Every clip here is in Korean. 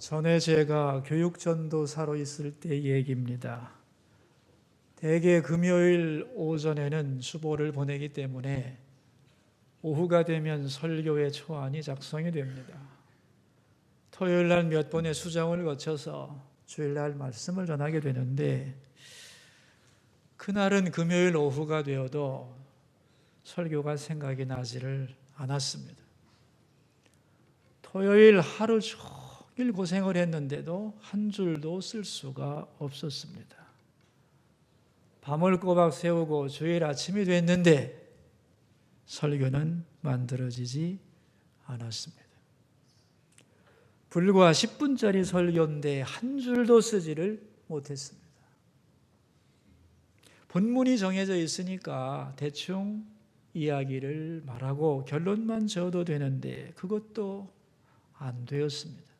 전에 제가 교육전도사로 있을 때 얘기입니다. 대개 금요일 오전에는 수보를 보내기 때문에 오후가 되면 설교의 초안이 작성이 됩니다. 토요일 날 몇 번의 수정을 거쳐서 주일 날 말씀을 전하게 되는데, 그날은 금요일 오후가 되어도 설교가 생각이 나지를 않았습니다. 토요일 하루 종일 고생을 했는데도 한 줄도 쓸 수가 없었습니다. 밤을 꼬박 새우고 주일 아침이 됐는데 설교는 만들어지지 않았습니다. 불과 10분짜리 설교인데 한 줄도 쓰지를 못했습니다. 본문이 정해져 있으니까 대충 이야기를 말하고 결론만 지어도 되는데 그것도 안 되었습니다.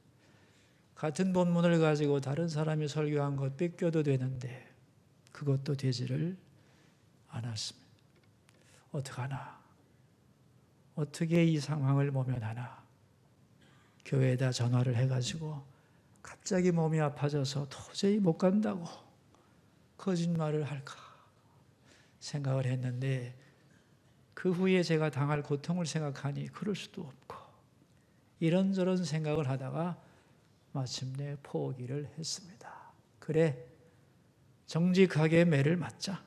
같은 본문을 가지고 다른 사람이 설교한 것 뺏겨도 되는데 그것도 되지를 않았습니다. 어떡하나? 어떻게 이 상황을 모면하나? 교회에다 전화를 해가지고 갑자기 몸이 아파져서 도저히 못 간다고 거짓말을 할까 생각을 했는데, 그 후에 제가 당할 고통을 생각하니 그럴 수도 없고 이런저런 생각을 하다가 마침내 포기를 했습니다. 그래, 정직하게 매를 맞자.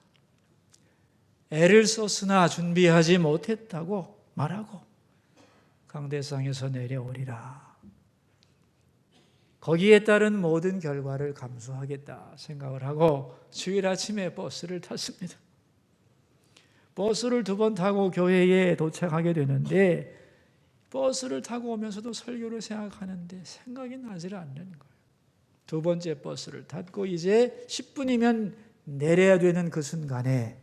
애를 썼으나 준비하지 못했다고 말하고 강대상에서 내려오리라. 거기에 따른 모든 결과를 감수하겠다 생각을 하고 주일 아침에 버스를 탔습니다. 버스를 2번 타고 교회에 도착하게 되는데, 버스를 타고 오면서도 설교를 생각하는데 생각이 나질 않는 거예요. 2번째 버스를 탔고 이제 10분이면 내려야 되는 그 순간에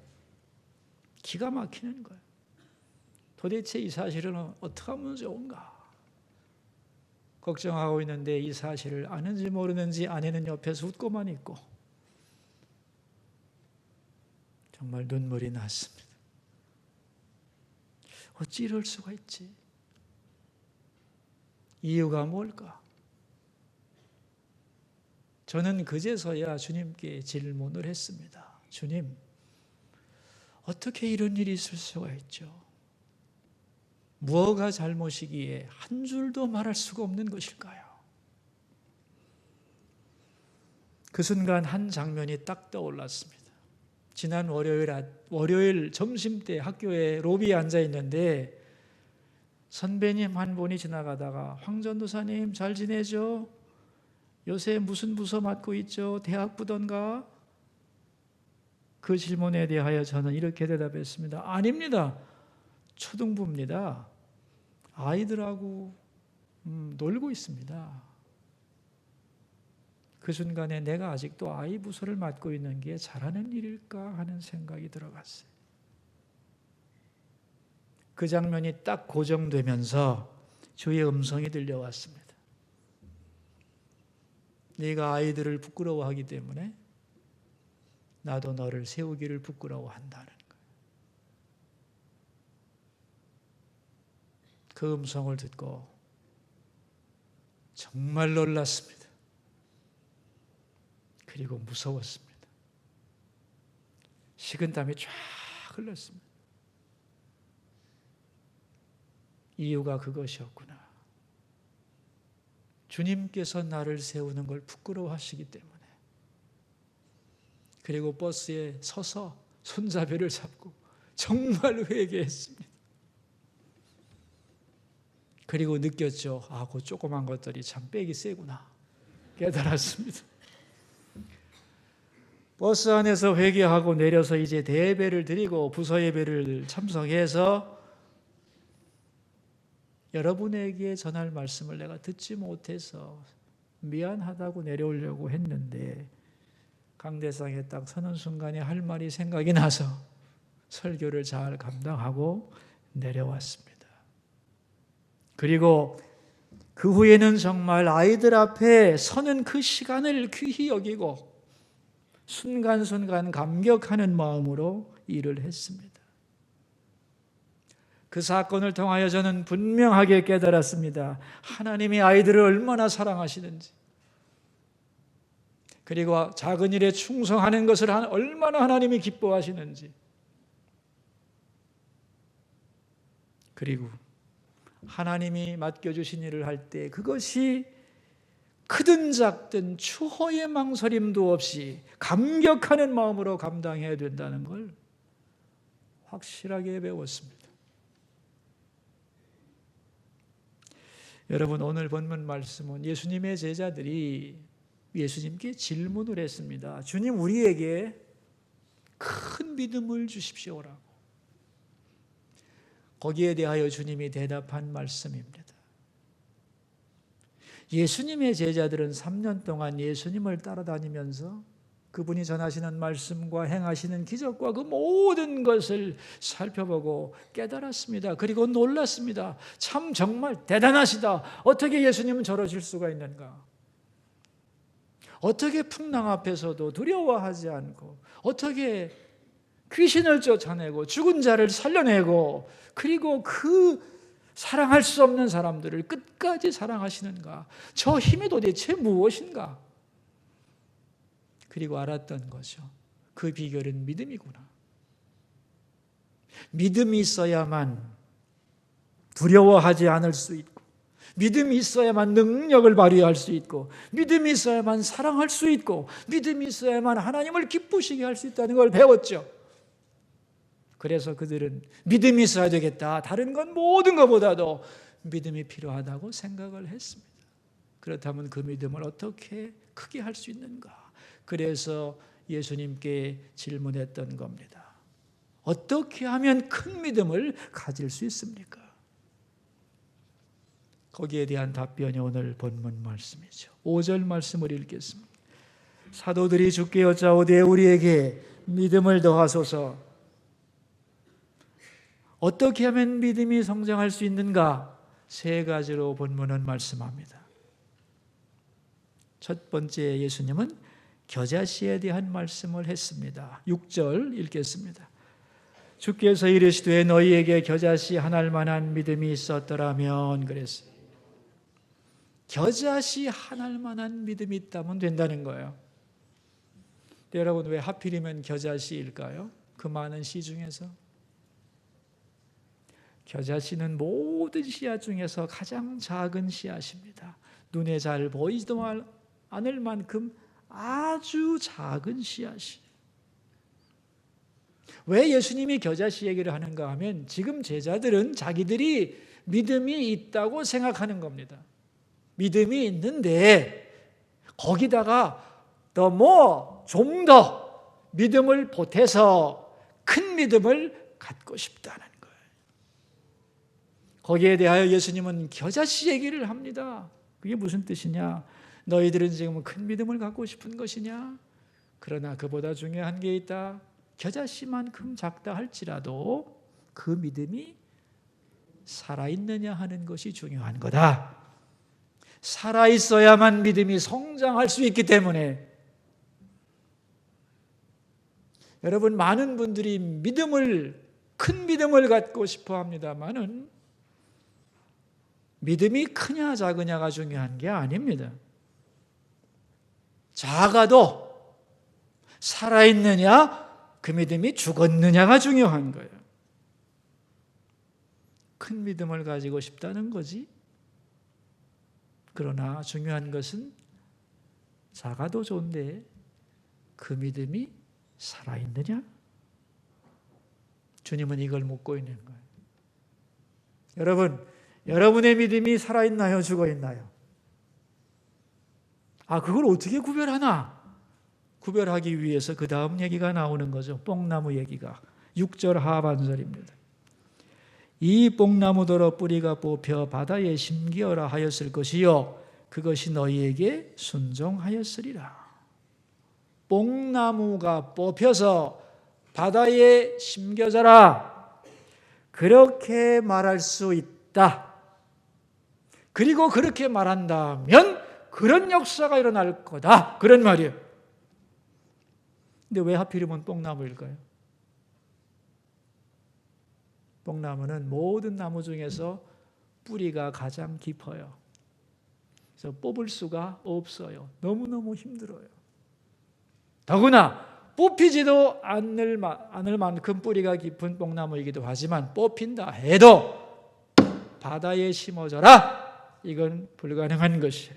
기가 막히는 거예요. 도대체 이 사실은 어떻게 하면 좋은가? 걱정하고 있는데 이 사실을 아는지 모르는지 아내는 옆에서 웃고만 있고 정말 눈물이 났습니다. 어찌 이럴 수가 있지? 이유가 뭘까? 저는 그제서야 주님께 질문을 했습니다. 주님, 어떻게 이런 일이 있을 수가 있죠? 무엇가 잘못이기에 한 줄도 말할 수가 없는 것일까요? 그 순간 한 장면이 딱 떠올랐습니다. 지난 월요일 점심 때 학교에 로비에 앉아 있는데 선배님 한 분이 지나가다가 황 전도사님 잘 지내죠? 요새 무슨 부서 맡고 있죠? 대학부던가? 그 질문에 대하여 저는 이렇게 대답했습니다. 아닙니다. 초등부입니다. 아이들하고 놀고 있습니다. 그 순간에 내가 아직도 아이 부서를 맡고 있는 게 잘하는 일일까 하는 생각이 들어갔어요. 그 장면이 딱 고정되면서 주의 음성이 들려왔습니다. 네가 아이들을 부끄러워하기 때문에 나도 너를 세우기를 부끄러워한다는 거예요. 그 음성을 듣고 정말 놀랐습니다. 그리고 무서웠습니다. 식은땀이 쫙 흘렀습니다. 이유가 그것이었구나. 주님께서 나를 세우는 걸 부끄러워하시기 때문에. 그리고 버스에 서서 손잡이를 잡고 정말 회개했습니다. 그리고 느꼈죠. 그 조그만 것들이 참 빼기 세구나. 깨달았습니다. 버스 안에서 회개하고 내려서 이제 대예배를 드리고 부서 예배를 참석해서 여러분에게 전할 말씀을 내가 듣지 못해서 미안하다고 내려오려고 했는데 강대상에 딱 서는 순간에 할 말이 생각이 나서 설교를 잘 감당하고 내려왔습니다. 그리고 그 후에는 정말 아이들 앞에 서는 그 시간을 귀히 여기고 순간순간 감격하는 마음으로 일을 했습니다. 그 사건을 통하여 저는 분명하게 깨달았습니다. 하나님이 아이들을 얼마나 사랑하시는지, 그리고 작은 일에 충성하는 것을 얼마나 하나님이 기뻐하시는지, 그리고 하나님이 맡겨주신 일을 할 때 그것이 크든 작든 추호의 망설임도 없이 감격하는 마음으로 감당해야 된다는 걸 확실하게 배웠습니다. 여러분, 오늘 본문 말씀은 예수님의 제자들이 예수님께 질문을 했습니다. 주님, 우리에게 큰 믿음을 주십시오라고. 거기에 대하여 주님이 대답한 말씀입니다. 예수님의 제자들은 3년 동안 예수님을 따라다니면서 그분이 전하시는 말씀과 행하시는 기적과 그 모든 것을 살펴보고 깨달았습니다. 그리고 놀랐습니다. 참 정말 대단하시다. 어떻게 예수님은 저러실 수가 있는가? 어떻게 풍랑 앞에서도 두려워하지 않고, 어떻게 귀신을 쫓아내고 죽은 자를 살려내고, 그리고 그 사랑할 수 없는 사람들을 끝까지 사랑하시는가? 저 힘이 도대체 무엇인가? 그리고 알았던 거죠. 그 비결은 믿음이구나. 믿음이 있어야만 두려워하지 않을 수 있고, 믿음이 있어야만 능력을 발휘할 수 있고, 믿음이 있어야만 사랑할 수 있고, 믿음이 있어야만 하나님을 기쁘시게 할 수 있다는 걸 배웠죠. 그래서 그들은 믿음이 있어야 되겠다. 다른 건 모든 것보다도 믿음이 필요하다고 생각을 했습니다. 그렇다면 그 믿음을 어떻게 크게 할 수 있는가? 그래서 예수님께 질문했던 겁니다. 어떻게 하면 큰 믿음을 가질 수 있습니까? 거기에 대한 답변이 오늘 본문 말씀이죠. 5절 말씀을 읽겠습니다. 사도들이 주께 여짜오되 우리에게 믿음을 더하소서. 어떻게 하면 믿음이 성장할 수 있는가? 3가지로 본문은 말씀합니다. 첫 번째, 예수님은 겨자씨에 대한 말씀을 했습니다. 6절 읽겠습니다. 주께서 이르시되 너희에게 겨자씨 하나일 만한 믿음이 있었더라면, 그랬어요. 겨자씨 하나일 만한 믿음이 있다면 된다는 거예요. 여러분, 왜 하필이면 겨자씨일까요? 그 많은 씨 중에서 겨자씨는 모든 씨앗 중에서 가장 작은 씨앗입니다. 눈에 잘 보이지도 않을 만큼 아주 작은 씨앗이. 왜 예수님이 겨자씨 얘기를 하는가 하면, 지금 제자들은 자기들이 믿음이 있다고 생각하는 겁니다. 믿음이 있는데 거기다가 좀 더 믿음을 보태서 큰 믿음을 갖고 싶다는 거예요. 거기에 대하여 예수님은 겨자씨 얘기를 합니다. 그게 무슨 뜻이냐? 너희들은 지금 큰 믿음을 갖고 싶은 것이냐? 그러나 그보다 중요한 게 있다. 겨자씨만큼 작다 할지라도 그 믿음이 살아있느냐 하는 것이 중요한 거다. 살아있어야만 믿음이 성장할 수 있기 때문에, 여러분, 많은 분들이 큰 믿음을 갖고 싶어 합니다만은 믿음이 크냐 작으냐가 중요한 게 아닙니다. 작아도 살아있느냐, 그 믿음이 죽었느냐가 중요한 거예요. 큰 믿음을 가지고 싶다는 거지. 그러나 중요한 것은 작아도 좋은데 그 믿음이 살아있느냐? 주님은 이걸 묻고 있는 거예요. 여러분, 여러분의 믿음이 살아있나요? 죽어있나요? 그걸 어떻게 구별하나? 구별하기 위해서 그 다음 얘기가 나오는 거죠. 뽕나무 얘기가 6절 하반절입니다. 이 뽕나무더러 뿌리가 뽑혀 바다에 심기어라 하였을 것이요 그것이 너희에게 순종하였으리라. 뽕나무가 뽑혀서 바다에 심겨져라, 그렇게 말할 수 있다. 그리고 그렇게 말한다면 그런 역사가 일어날 거다, 그런 말이에요. 근데 왜 하필이면 뽕나무일까요? 뽕나무는 모든 나무 중에서 뿌리가 가장 깊어요. 그래서 뽑을 수가 없어요. 너무너무 힘들어요. 더구나 뽑히지도 않을 만큼 뿌리가 깊은 뽕나무이기도 하지만 뽑힌다 해도 바다에 심어져라. 이건 불가능한 것이에요.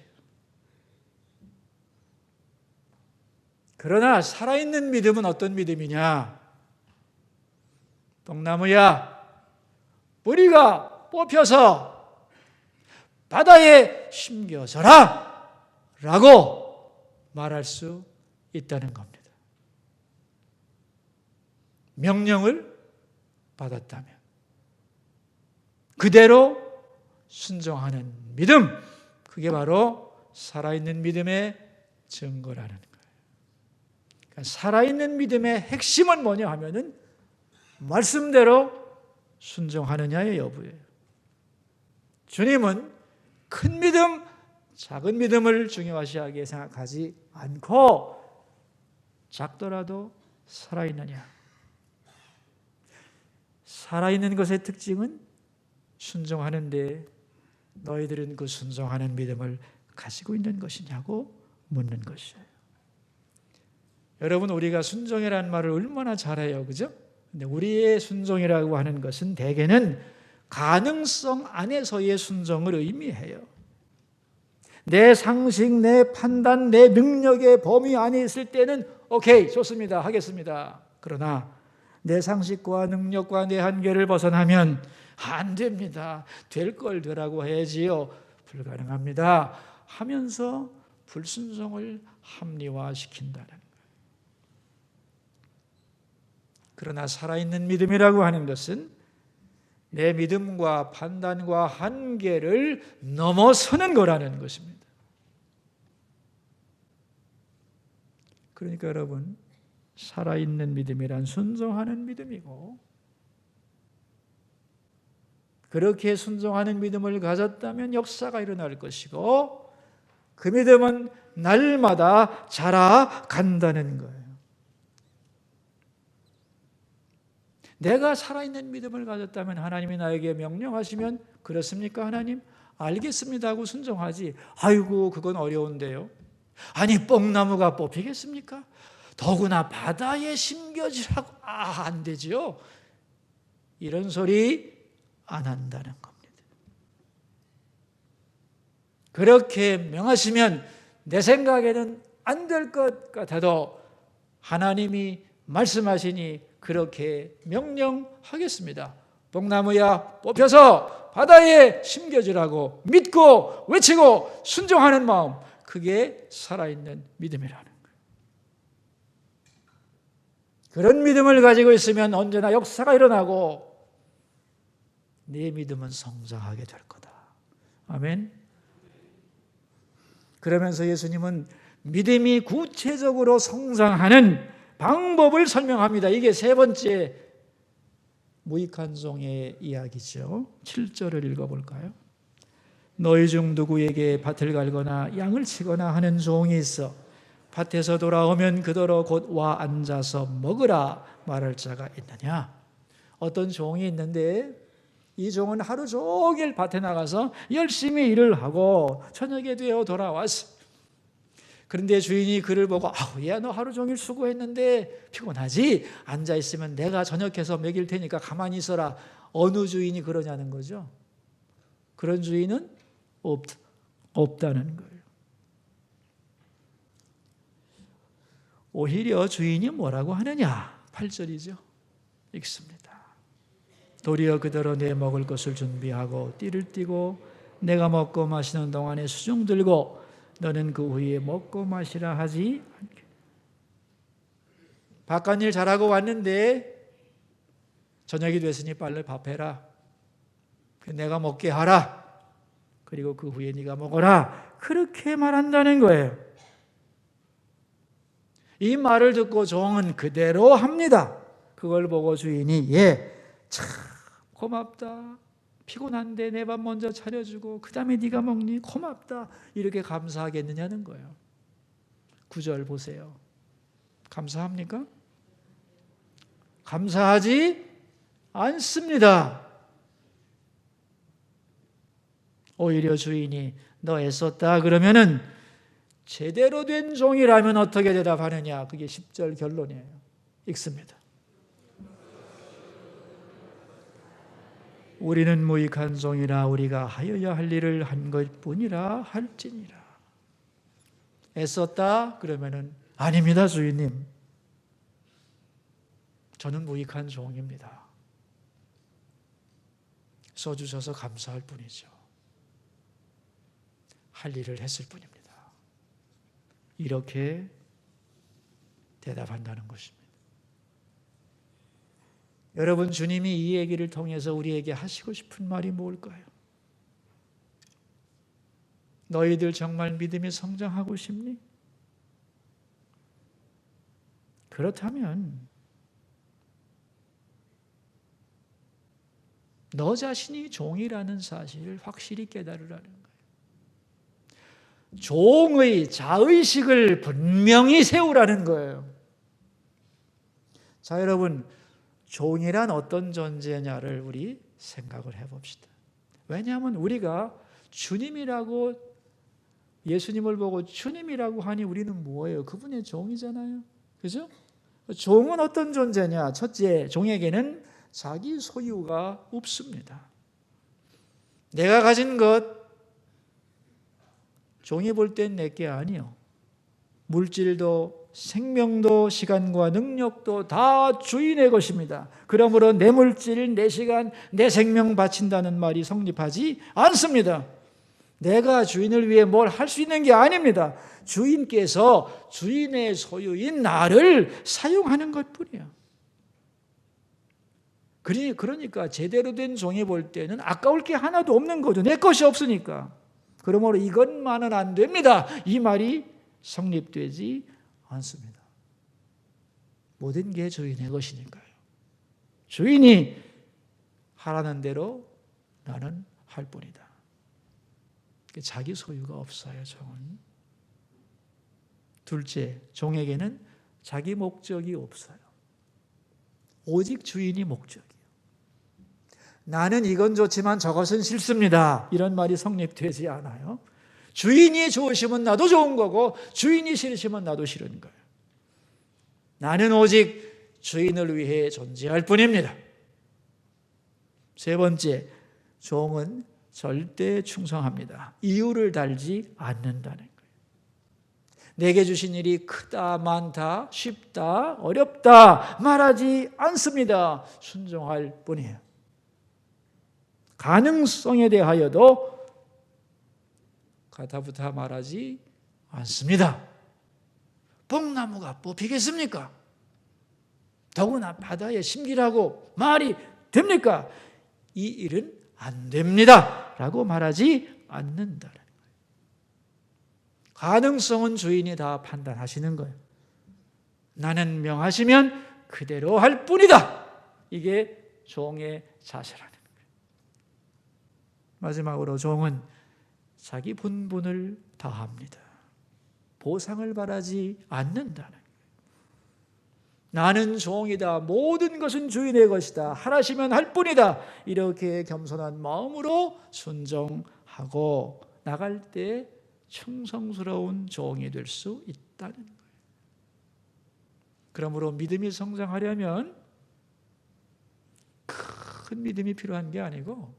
그러나 살아있는 믿음은 어떤 믿음이냐? 뽕나무야, 뿌리가 뽑혀서 바다에 심겨져라 라고 말할 수 있다는 겁니다. 명령을 받았다면 그대로 순종하는 믿음, 그게 바로 살아있는 믿음의 증거라는 거예요. 그러니까 살아있는 믿음의 핵심은 뭐냐 하면은 말씀대로 순종하느냐의 여부예요. 주님은 큰 믿음, 작은 믿음을 중요하시하게 생각하지 않고 작더라도 살아있느냐. 살아있는 것의 특징은 순종하는데 너희들은 그 순종하는 믿음을 가지고 있는 것이냐고 묻는 것이에요. 여러분, 우리가 순종이라는 말을 얼마나 잘해요, 그죠? 근데 우리의 순종이라고 하는 것은 대개는 가능성 안에서의 순종을 의미해요. 내 상식, 내 판단, 내 능력의 범위 안에 있을 때는 오케이, 좋습니다, 하겠습니다. 그러나 내 상식과 능력과 내 한계를 벗어나면 안 됩니다. 될 걸 되라고 해야지요. 불가능합니다. 하면서 불순종을 합리화시킨다는 거예요. 그러나 살아있는 믿음이라고 하는 것은 내 믿음과 판단과 한계를 넘어서는 거라는 것입니다. 그러니까 여러분, 살아있는 믿음이란 순종하는 믿음이고, 그렇게 순종하는 믿음을 가졌다면 역사가 일어날 것이고, 그 믿음은 날마다 자라간다는 거예요. 내가 살아있는 믿음을 가졌다면 하나님이 나에게 명령하시면 그렇습니까 하나님? 알겠습니다 하고 순종하지. 아이고 그건 어려운데요. 아니 뽕나무가 뽑히겠습니까? 더구나 바다에 심겨지라고. 안 되지요. 이런 소리 안 한다는 겁니다. 그렇게 명하시면 내 생각에는 안 될 것 같아도 하나님이 말씀하시니 그렇게 명령하겠습니다. 뽕나무야 뽑혀서 바다에 심겨지라고 믿고 외치고 순종하는 마음, 그게 살아있는 믿음이라는 거예요. 그런 믿음을 가지고 있으면 언제나 역사가 일어나고 네 믿음은 성장하게 될 거다. 아멘. 그러면서 예수님은 믿음이 구체적으로 성장하는 방법을 설명합니다. 이게 세 번째 무익한 종의 이야기죠. 7절을 읽어볼까요? 너희 중 누구에게 밭을 갈거나 양을 치거나 하는 종이 있어 밭에서 돌아오면 그더러 곧 와 앉아서 먹으라 말할 자가 있느냐? 어떤 종이 있는데 이 종은 하루 종일 밭에 나가서 열심히 일을 하고 저녁에 되어 돌아왔어. 그런데 주인이 그를 보고 야, 너 하루 종일 수고했는데 피곤하지? 앉아있으면 내가 저녁해서 먹일 테니까 가만히 있어라. 어느 주인이 그러냐는 거죠. 그런 주인은 없다는 거예요. 오히려 주인이 뭐라고 하느냐? 8절이죠. 읽습니다. 도리어 그대로 내 먹을 것을 준비하고 띠를 띠고 내가 먹고 마시는 동안에 수중 들고 너는 그 후에 먹고 마시라 하지 않게. 바깥일 잘하고 왔는데 저녁이 됐으니 빨리 밥해라. 내가 먹게 하라. 그리고 그 후에 네가 먹어라. 그렇게 말한다는 거예요. 이 말을 듣고 종은 그대로 합니다. 그걸 보고 주인이 참 고맙다. 피곤한데 내 밥 먼저 차려주고 그 다음에 네가 먹니? 고맙다. 이렇게 감사하겠느냐는 거예요. 9절 보세요. 감사합니까? 감사하지 않습니다. 오히려 주인이 너 애썼다 그러면은 제대로 된 종이라면 어떻게 대답하느냐? 그게 10절 결론이에요. 읽습니다. 우리는 무익한 종이라 우리가 하여야 할 일을 한 것뿐이라 할지니라. 애썼다? 그러면은 아닙니다, 주인님. 저는 무익한 종입니다. 써주셔서 감사할 뿐이죠. 할 일을 했을 뿐입니다. 이렇게 대답한다는 것입니다. 여러분, 주님이 이 얘기를 통해서 우리에게 하시고 싶은 말이 뭘까요? 너희들 정말 믿음이 성장하고 싶니? 그렇다면 너 자신이 종이라는 사실을 확실히 깨달으라는 거예요. 종의 자의식을 분명히 세우라는 거예요. 자, 여러분, 종이란 어떤 존재냐를 우리 생각을 해봅시다. 왜냐하면 우리가 주님이라고, 예수님을 보고 주님이라고 하니 우리는 뭐예요? 그분의 종이잖아요. 그죠? 종은 어떤 존재냐? 첫째, 종에게는 자기 소유가 없습니다. 내가 가진 것, 종이 볼 땐 내게 아니요. 물질도 생명도 시간과 능력도 다 주인의 것입니다. 그러므로 내 물질, 내 시간, 내 생명 바친다는 말이 성립하지 않습니다. 내가 주인을 위해 뭘 할 수 있는 게 아닙니다. 주인께서 주인의 소유인 나를 사용하는 것뿐이에요. 그러니까 제대로 된 종이 볼 때는 아까울 게 하나도 없는 거죠. 내 것이 없으니까. 그러므로 이것만은 안 됩니다. 이 말이 성립되지 않습니다. 모든 게 주인의 것이니까요. 주인이 하라는 대로 나는 할 뿐이다. 자기 소유가 없어요, 종은. 둘째, 종에게는 자기 목적이 없어요. 오직 주인이 목적이에요. 나는 이건 좋지만 저것은 싫습니다. 이런 말이 성립되지 않아요. 주인이 좋으시면 나도 좋은 거고 주인이 싫으시면 나도 싫은 거예요. 나는 오직 주인을 위해 존재할 뿐입니다. 세 번째, 종은 절대 충성합니다. 이유를 달지 않는다는 거예요. 내게 주신 일이 크다, 많다, 쉽다, 어렵다 말하지 않습니다. 순종할 뿐이에요. 가능성에 대하여도 가타부타 말하지 않습니다. 뽕나무가 뽑히겠습니까? 더구나 바다에 심기라고 말이 됩니까? 이 일은 안 됩니다 라고 말하지 않는다는 거예요. 가능성은 주인이 다 판단하시는 거예요. 나는 명하시면 그대로 할 뿐이다. 이게 종의 자세라는 거예요. 마지막으로 종은 자기 본분을 다합니다. 보상을 바라지 않는다는 거예요. 나는 종이다. 모든 것은 주인의 것이다. 하라시면 할 뿐이다. 이렇게 겸손한 마음으로 순종하고 나갈 때 충성스러운 종이 될 수 있다는 거예요. 그러므로 믿음이 성장하려면 큰 믿음이 필요한 게 아니고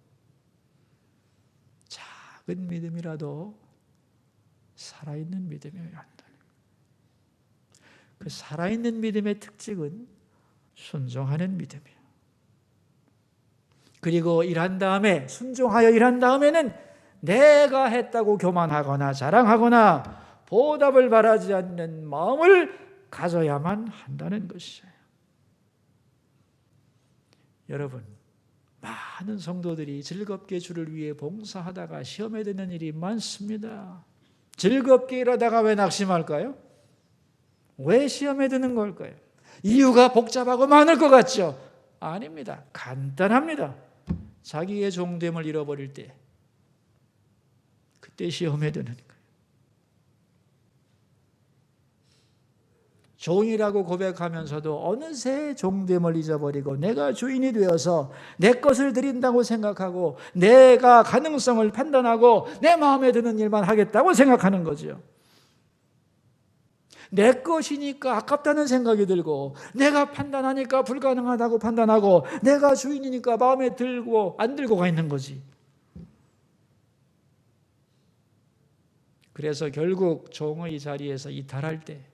작은 믿음이라도 살아있는 믿음이어야 한다는 거예요. 그 살아있는 믿음의 특징은 순종하는 믿음이에요. 그리고 일한 다음에, 순종하여 일한 다음에는 내가 했다고 교만하거나 자랑하거나 보답을 바라지 않는 마음을 가져야만 한다는 것이에요. 여러분, 많은 성도들이 즐겁게 주를 위해 봉사하다가 시험에 드는 일이 많습니다. 즐겁게 일하다가 왜 낙심할까요? 왜 시험에 드는 걸까요? 이유가 복잡하고 많을 것 같죠? 아닙니다. 간단합니다. 자기의 종됨을 잃어버릴 때, 그때 시험에 드는 거예요. 종이라고 고백하면서도 어느새 종됨을 잊어버리고 내가 주인이 되어서 내 것을 드린다고 생각하고 내가 가능성을 판단하고 내 마음에 드는 일만 하겠다고 생각하는 거죠. 내 것이니까 아깝다는 생각이 들고, 내가 판단하니까 불가능하다고 판단하고, 내가 주인이니까 마음에 들고 안 들고가 있는 거지. 그래서 결국 종의 자리에서 이탈할 때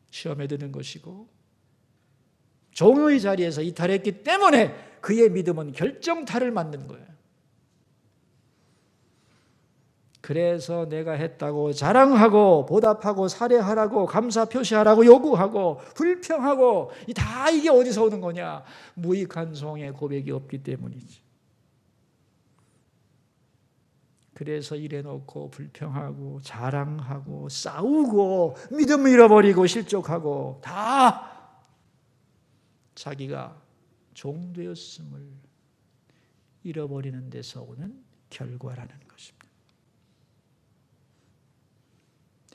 시험에 드는 것이고, 종의 자리에서 이탈했기 때문에 그의 믿음은 결정타를 맞는 거예요. 그래서 내가 했다고 자랑하고 보답하고 살해하라고 감사 표시하라고 요구하고 불평하고, 다 이게 어디서 오는 거냐? 무익한 종의 고백이 없기 때문이지. 그래서 이래놓고 불평하고 자랑하고 싸우고 믿음을 잃어버리고 실족하고, 다 자기가 종되었음을 잃어버리는 데서 오는 결과라는 것입니다.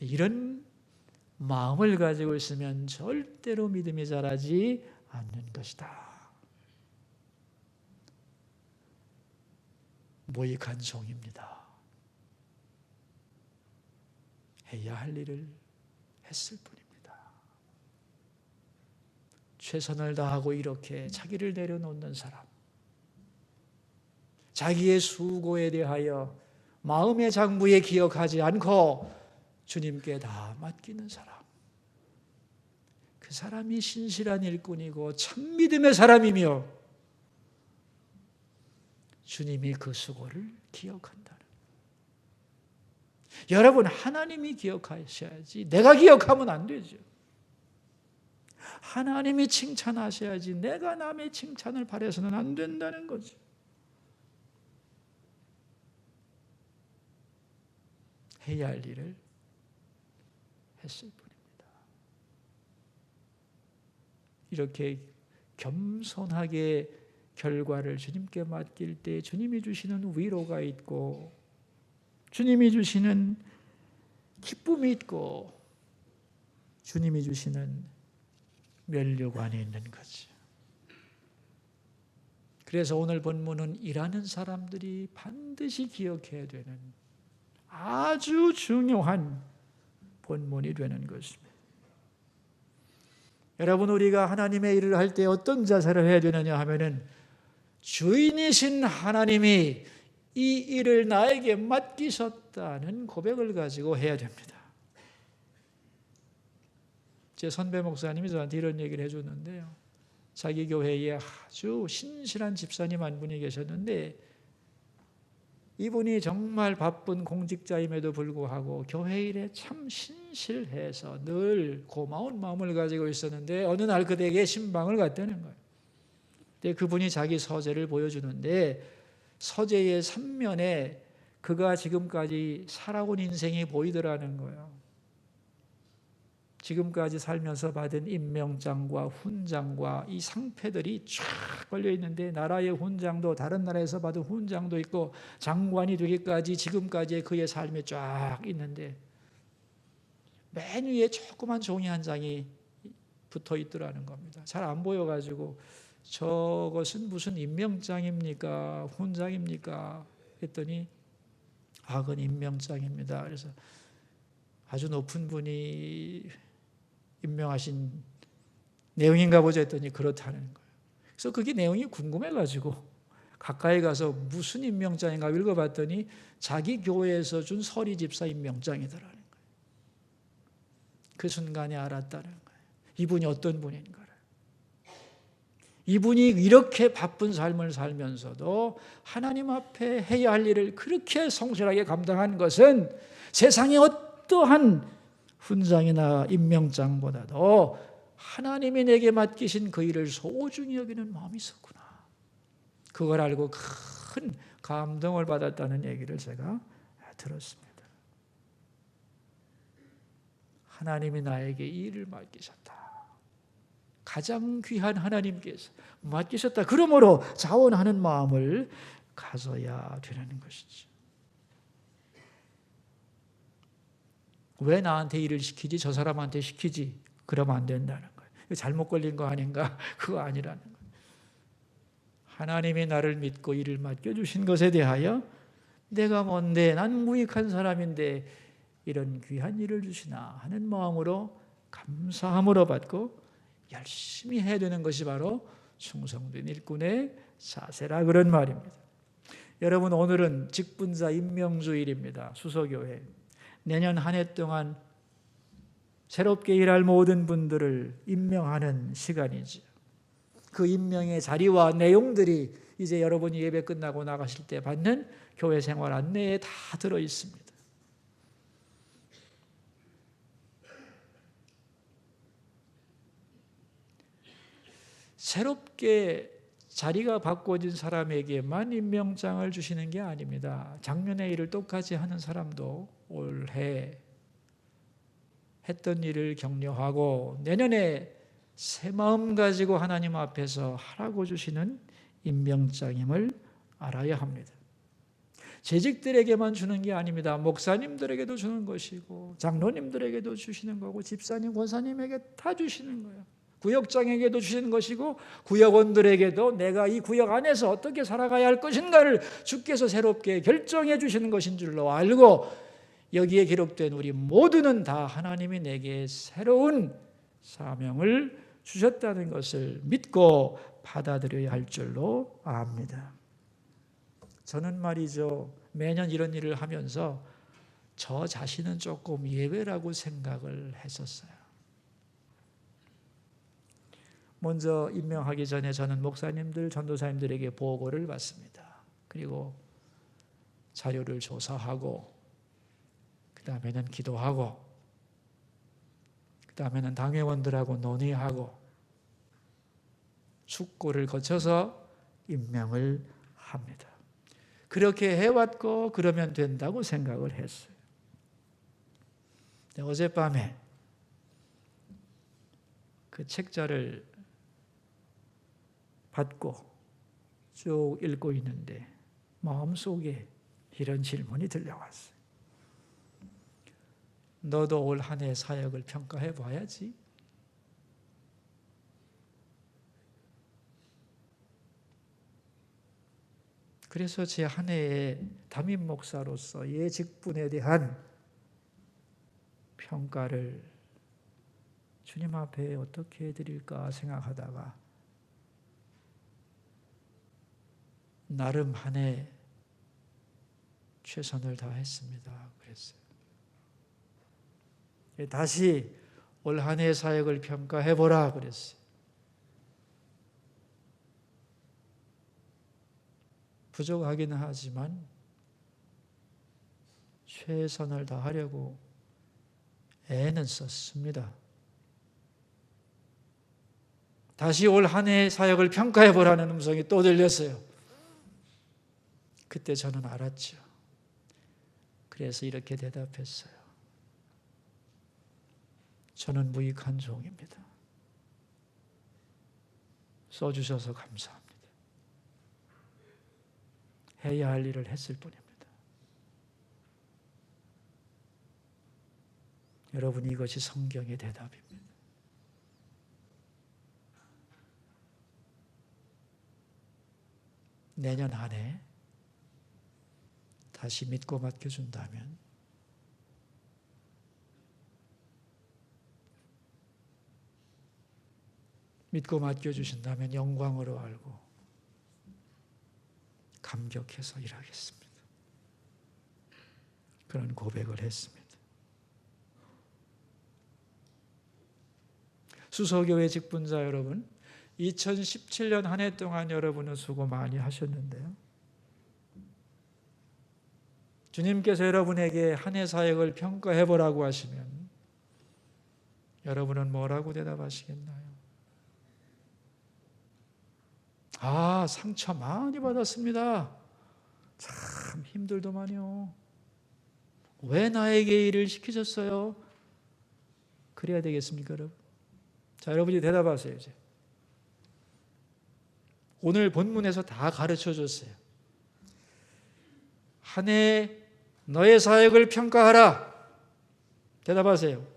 이런 마음을 가지고 있으면 절대로 믿음이 자라지 않는 것이다. 무익한 종입니다. 해야 할 일을 했을 뿐입니다. 최선을 다하고 이렇게 자기를 내려놓는 사람, 자기의 수고에 대하여 마음의 장부에 기억하지 않고 주님께 다 맡기는 사람, 그 사람이 신실한 일꾼이고 참 믿음의 사람이며 주님이 그 수고를 기억한다는. 여러분, 하나님이 기억하셔야지 내가 기억하면 안 되죠. 하나님이 칭찬하셔야지 내가 남의 칭찬을 바라서는 안 된다는 거죠. 해야 할 일을 했을 뿐입니다. 이렇게 겸손하게 결과를 주님께 맡길 때 주님이 주시는 위로가 있고, 주님이 주시는 기쁨이 있고, 주님이 주시는 면류관이 있는 거지. 그래서 오늘 본문은 일하는 사람들이 반드시 기억해야 되는 아주 중요한 본문이 되는 것입니다. 여러분, 우리가 하나님의 일을 할 때 어떤 자세를 해야 되느냐 하면은, 주인이신 하나님이 이 일을 나에게 맡기셨다는 고백을 가지고 해야 됩니다. 제 선배 목사님이 저한테 이런 얘기를 해줬는데요. 자기 교회에 아주 신실한 집사님 한 분이 계셨는데, 이분이 정말 바쁜 공직자임에도 불구하고 교회 일에 참 신실해서 늘 고마운 마음을 가지고 있었는데, 어느 날 그에게 신방을 갔다는 거예요. 근데 그분이 자기 서재를 보여주는데, 서재의 3면에 그가 지금까지 살아온 인생이 보이더라는 거예요. 지금까지 살면서 받은 임명장과 훈장과 이 상패들이 쫙 걸려 있는데, 나라의 훈장도 다른 나라에서 받은 훈장도 있고, 장관이 되기까지 지금까지의 그의 삶이 쫙 있는데, 맨 위에 조그만 종이 한 장이 붙어 있더라는 겁니다. 잘 안 보여가지고 저것은 무슨 임명장입니까? 훈장입니까? 했더니 그건 임명장입니다. 그래서 아주 높은 분이 임명하신 내용인가 보자 했더니 그렇다는 거예요. 그래서 그게 내용이 궁금해가지고 가까이 가서 무슨 임명장인가 읽어봤더니 자기 교회에서 준 서리 집사 임명장이더라는 거예요. 그 순간에 알았다는 거예요. 이분이 어떤 분인가를. 이분이 이렇게 바쁜 삶을 살면서도 하나님 앞에 해야 할 일을 그렇게 성실하게 감당한 것은 세상의 어떠한 훈장이나 임명장보다도 하나님이 내게 맡기신 그 일을 소중히 여기는 마음이 있었구나. 그걸 알고 큰 감동을 받았다는 얘기를 제가 들었습니다. 하나님이 나에게 이 일을 맡기셨다. 가장 귀한 하나님께서 맡기셨다. 그러므로 자원하는 마음을 가져야 되는 것이죠. 왜 나한테 일을 시키지? 저 사람한테 시키지? 그러면 안 된다는 거예요. 잘못 걸린 거 아닌가? 그거 아니라는 거예요. 하나님이 나를 믿고 일을 맡겨주신 것에 대하여 내가 뭔데, 난 무익한 사람인데 이런 귀한 일을 주시나 하는 마음으로 감사함으로 받고 열심히 해야 되는 것이 바로 충성된 일꾼의 자세라 그런 말입니다. 여러분, 오늘은 직분자 임명주일입니다. 수서교회. 내년 한 해 동안 새롭게 일할 모든 분들을 임명하는 시간이죠. 그 임명의 자리와 내용들이 이제 여러분이 예배 끝나고 나가실 때 받는 교회 생활 안내에 다 들어 있습니다. 새롭게 자리가 바꿔진 사람에게만 임명장을 주시는 게 아닙니다. 작년의 일을 똑같이 하는 사람도 올해 했던 일을 격려하고 내년에 새 마음 가지고 하나님 앞에서 하라고 주시는 임명장임을 알아야 합니다. 재직들에게만 주는 게 아닙니다. 목사님들에게도 주는 것이고 장로님들에게도 주시는 거고 집사님, 권사님에게 다 주시는 거예요. 구역장에게도 주시는 것이고 구역원들에게도 내가 이 구역 안에서 어떻게 살아가야 할 것인가를 주께서 새롭게 결정해 주시는 것인 줄로 알고 여기에 기록된 우리 모두는 다 하나님이 내게 새로운 사명을 주셨다는 것을 믿고 받아들여야 할 줄로 압니다. 저는 말이죠, 매년 이런 일을 하면서 저 자신은 조금 예외라고 생각을 했었어요. 먼저 임명하기 전에 저는 목사님들, 전도사님들에게 보고를 받습니다. 그리고 자료를 조사하고 그 다음에는 기도하고 그 다음에는 당회원들하고 논의하고 숙고를 거쳐서 임명을 합니다. 그렇게 해왔고 그러면 된다고 생각을 했어요. 어젯밤에 그 책자를 받고 쭉 읽고 있는데 마음속에 이런 질문이 들려왔어요. 너도 올 한 해 사역을 평가해 봐야지. 그래서 제 한 해의 담임 목사로서의 직분에 대한 평가를 주님 앞에 어떻게 해드릴까 생각하다가 나름 한 해 최선을 다했습니다. 그랬어요. 다시 올 한 해 사역을 평가해보라 그랬어요. 부족하기는 하지만 최선을 다하려고 애는 썼습니다. 다시 올 한 해 사역을 평가해보라는 음성이 또 들렸어요. 그때 저는 알았죠. 그래서 이렇게 대답했어요. 저는 무익한 종입니다. 써주셔서 감사합니다. 해야 할 일을 했을 뿐입니다. 여러분, 이것이 성경의 대답입니다. 내년 한 해 다시 믿고 맡겨준다면 믿고 맡겨주신다면 영광으로 알고 감격해서 일하겠습니다. 그런 고백을 했습니다. 수서교회 직분자 여러분, 2017년 한 해 동안 여러분은 수고 많이 하셨는데요. 주님께서 여러분에게 한 해 사역을 평가해보라고 하시면 여러분은 뭐라고 대답하시겠나요? 상처 많이 받았습니다. 참 힘들더만요. 왜 나에게 일을 시키셨어요? 그래야 되겠습니까, 여러분? 자, 여러분이 대답하세요, 이제. 오늘 본문에서 다 가르쳐 줬어요. 한 해 너의 사역을 평가하라. 대답하세요.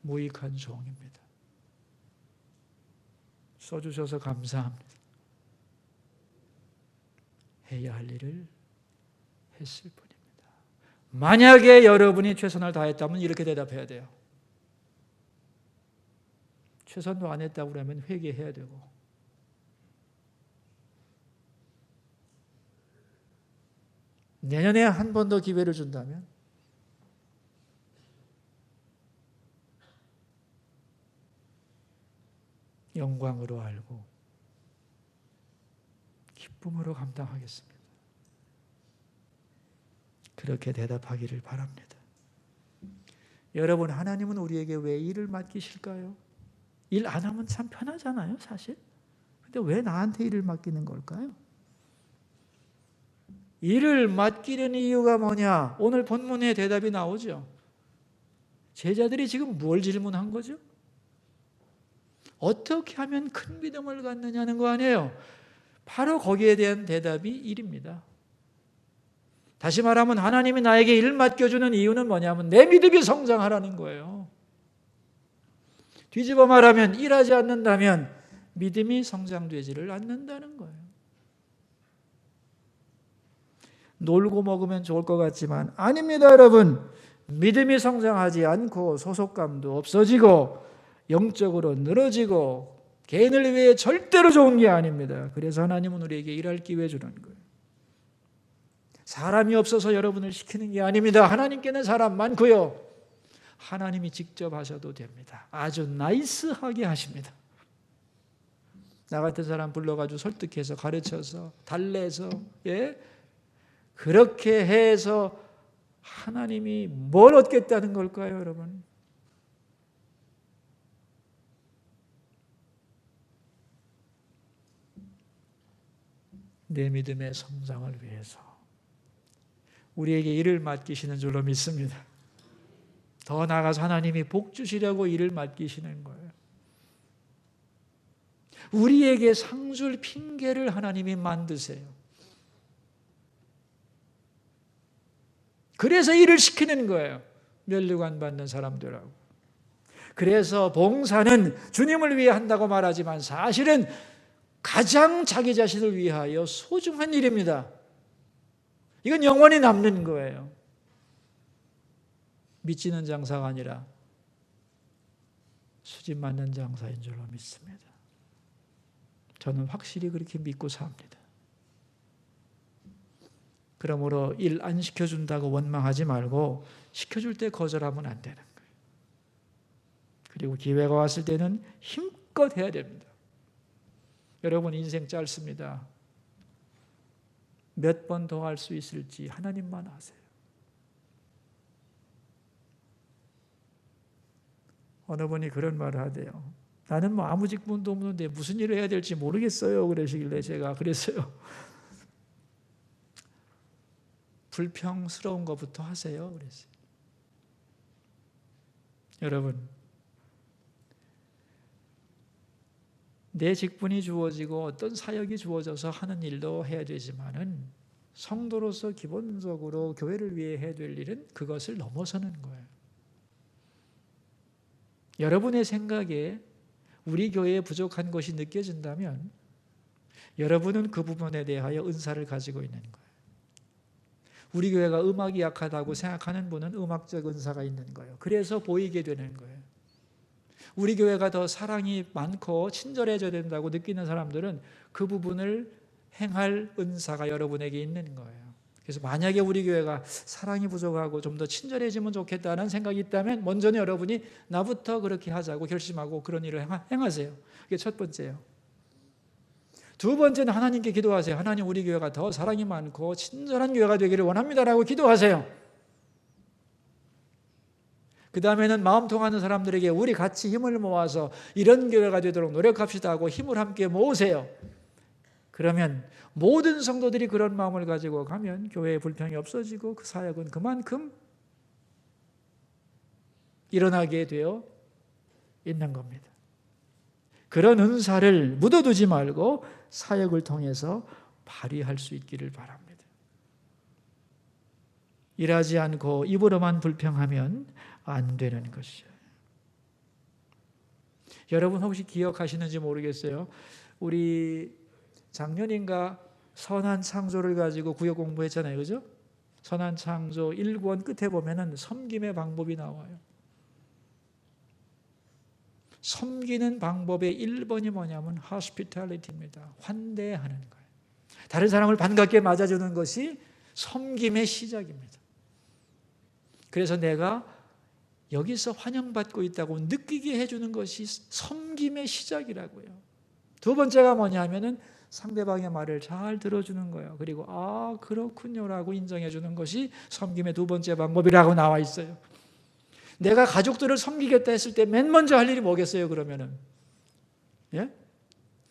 무익한 종입니다. 써주셔서 감사합니다. 해야 할 일을 했을 뿐입니다. 만약에 여러분이 최선을 다했다면 이렇게 대답해야 돼요. 최선도 안 했다고 그러면 회개해야 되고, 내년에 한 번 더 기회를 준다면 영광으로 알고 기쁨으로 감당하겠습니다. 그렇게 대답하기를 바랍니다. 여러분, 하나님은 우리에게 왜 일을 맡기실까요? 일 안 하면 참 편하잖아요, 사실. 근데 왜 나한테 일을 맡기는 걸까요? 일을 맡기는 이유가 뭐냐? 오늘 본문에 대답이 나오죠. 제자들이 지금 뭘 질문한 거죠? 어떻게 하면 큰 믿음을 갖느냐는 거 아니에요. 바로 거기에 대한 대답이 일입니다. 다시 말하면 하나님이 나에게 일 맡겨주는 이유는 뭐냐면 내 믿음이 성장하라는 거예요. 뒤집어 말하면 일하지 않는다면 믿음이 성장되지를 않는다는 거예요. 놀고 먹으면 좋을 것 같지만 아닙니다, 여러분. 믿음이 성장하지 않고 소속감도 없어지고 영적으로 늘어지고 개인을 위해 절대로 좋은 게 아닙니다. 그래서 하나님은 우리에게 일할 기회 주는 거예요. 사람이 없어서 여러분을 시키는 게 아닙니다. 하나님께는 사람 많고요. 하나님이 직접 하셔도 됩니다. 아주 나이스하게 하십니다. 나 같은 사람 불러가지고 설득해서 가르쳐서 달래서 그렇게 해서 하나님이 뭘 얻겠다는 걸까요, 여러분? 내 믿음의 성장을 위해서 우리에게 일을 맡기시는 줄로 믿습니다. 더 나아가서 하나님이 복 주시려고 일을 맡기시는 거예요. 우리에게 상줄 핑계를 하나님이 만드세요. 그래서 일을 시키는 거예요. 면류관 받는 사람들하고. 그래서 봉사는 주님을 위해 한다고 말하지만 사실은 가장 자기 자신을 위하여 소중한 일입니다. 이건 영원히 남는 거예요. 미치는 장사가 아니라 수집 맞는 장사인 줄로 믿습니다. 저는 확실히 그렇게 믿고 삽니다. 그러므로 일 안 시켜준다고 원망하지 말고 시켜줄 때 거절하면 안 되는 거예요. 그리고 기회가 왔을 때는 힘껏 해야 됩니다. 여러분, 인생 짧습니다. 몇 번 더 할 수 있을지 하나님만 아세요. 어느 분이 그런 말을 하대요. 나는 뭐 아무 직분도 없는데 무슨 일을 해야 될지 모르겠어요. 그러시길래 제가 그랬어요. 불평스러운 것부터 하세요. 그랬어요. 여러분, 내 직분이 주어지고 어떤 사역이 주어져서 하는 일도 해야 되지만은 성도로서 기본적으로 교회를 위해 해야 될 일은 그것을 넘어서는 거예요. 여러분의 생각에 우리 교회에 부족한 것이 느껴진다면 여러분은 그 부분에 대하여 은사를 가지고 있는 거예요. 우리 교회가 음악이 약하다고 생각하는 분은 음악적 은사가 있는 거예요. 그래서 보이게 되는 거예요. 우리 교회가 더 사랑이 많고 친절해져야 된다고 느끼는 사람들은 그 부분을 행할 은사가 여러분에게 있는 거예요. 그래서 만약에 우리 교회가 사랑이 부족하고 좀 더 친절해지면 좋겠다는 생각이 있다면 먼저는 여러분이 나부터 그렇게 하자고 결심하고 그런 일을 행하세요. 그게 첫 번째예요. 두 번째는 하나님께 기도하세요. 하나님, 우리 교회가 더 사랑이 많고 친절한 교회가 되기를 원합니다라고 기도하세요. 그 다음에는 마음 통하는 사람들에게 우리 같이 힘을 모아서 이런 교회가 되도록 노력합시다 하고 힘을 함께 모으세요. 그러면 모든 성도들이 그런 마음을 가지고 가면 교회에 불평이 없어지고 그 사역은 그만큼 일어나게 되어 있는 겁니다. 그런 은사를 묻어두지 말고 사역을 통해서 발휘할 수 있기를 바랍니다. 일하지 않고 입으로만 불평하면 안 되는 것이죠. 여러분 혹시 기억하시는지 모르겠어요. 우리 작년인가 선한 창조를 가지고 구역 공부했잖아요. 그죠? 선한 창조 1권 끝에 보면은 섬김의 방법이 나와요. 섬기는 방법의 1번이 뭐냐면 hospitality입니다. 환대하는 거예요. 다른 사람을 반갑게 맞아주는 것이 섬김의 시작입니다. 그래서 내가 여기서 환영받고 있다고 느끼게 해주는 것이 섬김의 시작이라고요. 두 번째가 뭐냐면은 상대방의 말을 잘 들어주는 거예요. 그리고 아 그렇군요라고 인정해 주는 것이 섬김의 두 번째 방법이라고 나와 있어요. 내가 가족들을 섬기겠다 했을 때 맨 먼저 할 일이 뭐겠어요? 그러면은 예?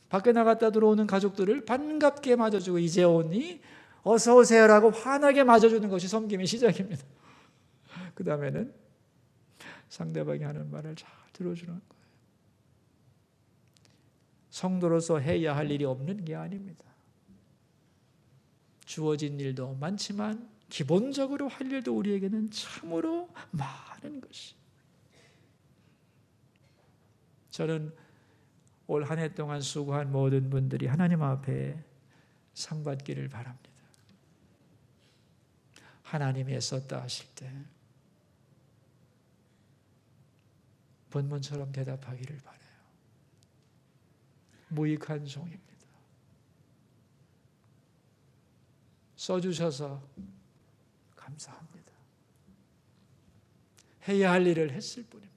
밖에 나갔다 들어오는 가족들을 반갑게 맞아주고 이제 오니 어서 오세요라고 환하게 맞아주는 것이 섬김의 시작입니다. 그 다음에는 상대방이 하는 말을 잘 들어주는 거예요. 성도로서 해야 할 일이 없는 게 아닙니다. 주어진 일도 많지만 기본적으로 할 일도 우리에게는 참으로 많은 것이. 저는 올 한 해 동안 수고한 모든 분들이 하나님 앞에 상 받기를 바랍니다. 하나님이 애썼다 하실 때 본문처럼 대답하기를 바라요. 무익한 종입니다. 써주셔서 감사합니다. 해야 할 일을 했을 뿐입니다.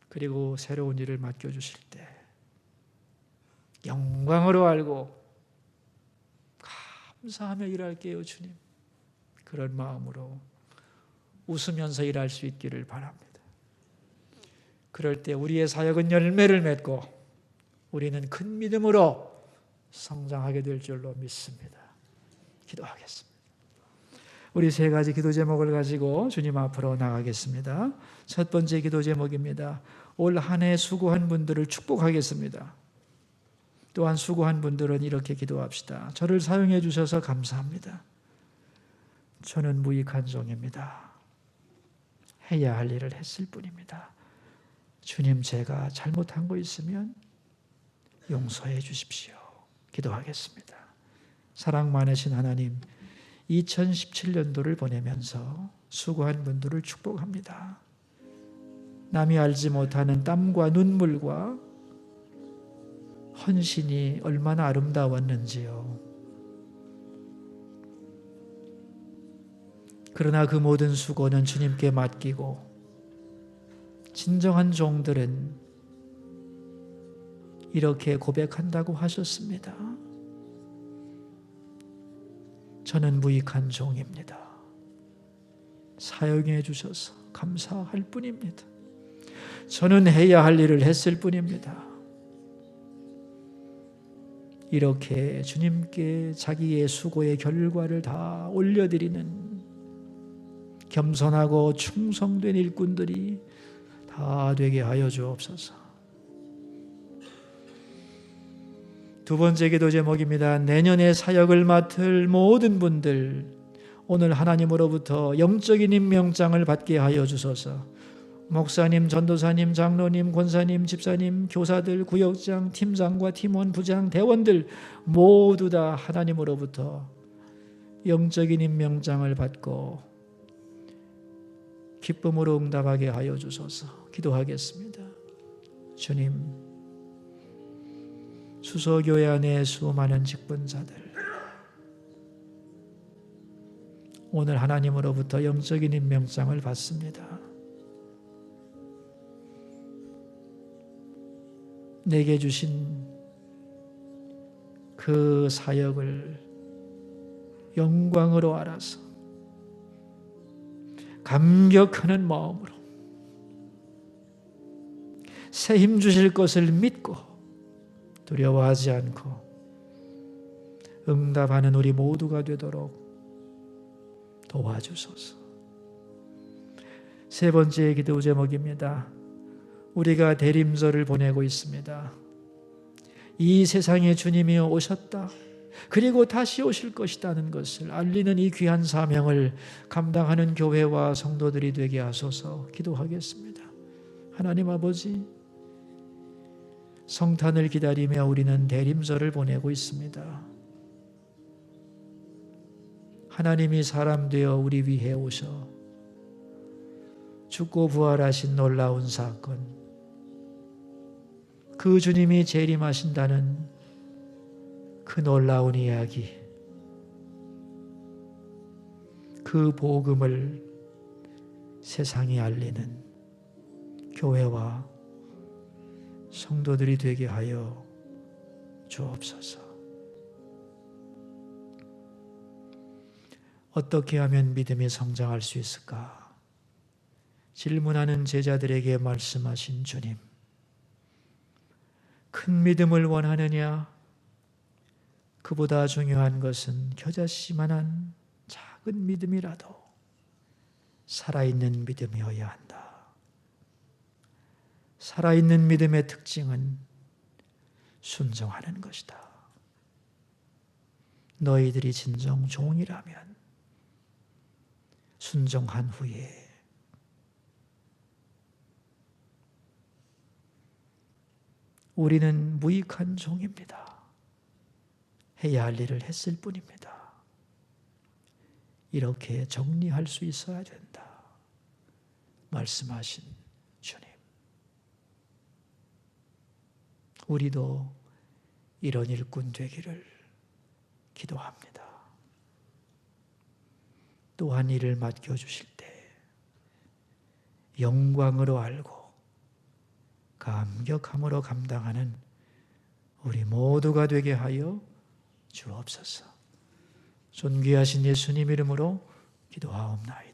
그리고 새로운 일을 맡겨주실 때 영광으로 알고 감사하며 일할게요 주님. 그런 마음으로 웃으면서 일할 수 있기를 바랍니다. 그럴 때 우리의 사역은 열매를 맺고 우리는 큰 믿음으로 성장하게 될 줄로 믿습니다. 기도하겠습니다. 우리 세 가지 기도 제목을 가지고 주님 앞으로 나가겠습니다. 첫 번째 기도 제목입니다. 올 한 해 수고한 분들을 축복하겠습니다. 또한 수고한 분들은 이렇게 기도합시다. 저를 사용해 주셔서 감사합니다. 저는 무익한 종입니다. 해야 할 일을 했을 뿐입니다. 주님, 제가 잘못한 거 있으면 용서해 주십시오. 기도하겠습니다. 사랑 많으신 하나님, 2017년도를 보내면서 수고한 분들을 축복합니다. 남이 알지 못하는 땀과 눈물과 헌신이 얼마나 아름다웠는지요. 그러나 그 모든 수고는 주님께 맡기고 진정한 종들은 이렇게 고백한다고 하셨습니다. 저는 무익한 종입니다. 사용해 주셔서 감사할 뿐입니다. 저는 해야 할 일을 했을 뿐입니다. 이렇게 주님께 자기의 수고의 결과를 다 올려드리는 겸손하고 충성된 일꾼들이 다 되게 하여 주옵소서. 두 번째 기도 제목입니다. 내년에 사역을 맡을 모든 분들 오늘 하나님으로부터 영적인 임명장을 받게 하여 주소서. 목사님, 전도사님, 장로님, 권사님, 집사님, 교사들, 구역장, 팀장과 팀원, 부장, 대원들 모두 다 하나님으로부터 영적인 임명장을 받고 기쁨으로 응답하게 하여 주소서. 기도하겠습니다. 주님, 수소교회 안에 수많은 직분자들 오늘 하나님으로부터 영적인 임명장을 받습니다. 내게 주신 그 사역을 영광으로 알아서 감격하는 마음으로 새 힘 주실 것을 믿고 두려워하지 않고 응답하는 우리 모두가 되도록 도와주소서. 세 번째 기도 제목입니다. 우리가 대림절을 보내고 있습니다. 이 세상에 주님이 오셨다. 그리고 다시 오실 것이라는 것을 알리는 이 귀한 사명을 감당하는 교회와 성도들이 되게 하소서. 기도하겠습니다. 하나님 아버지, 성탄을 기다리며 우리는 대림절을 보내고 있습니다. 하나님이 사람 되어 우리 위해 오셔 죽고 부활하신 놀라운 사건, 그 주님이 재림하신다는 그 놀라운 이야기, 그 복음을 세상에 알리는 교회와 성도들이 되게 하여 주옵소서. 어떻게 하면 믿음이 성장할 수 있을까? 질문하는 제자들에게 말씀하신 주님, 큰 믿음을 원하느냐? 그보다 중요한 것은 겨자씨만한 작은 믿음이라도 살아있는 믿음이어야 한다. 살아있는 믿음의 특징은 순종하는 것이다. 너희들이 진정 종이라면 순종한 후에 우리는 무익한 종입니다. 해야 할 일을 했을 뿐입니다. 이렇게 정리할 수 있어야 된다. 말씀하신 주님. 우리도 이런 일꾼 되기를 기도합니다. 또한 일을 맡겨주실 때 영광으로 알고 감격함으로 감당하는 우리 모두가 되게 하여 주옵소서. 존귀하신 예수님 이름으로 기도하옵나이다.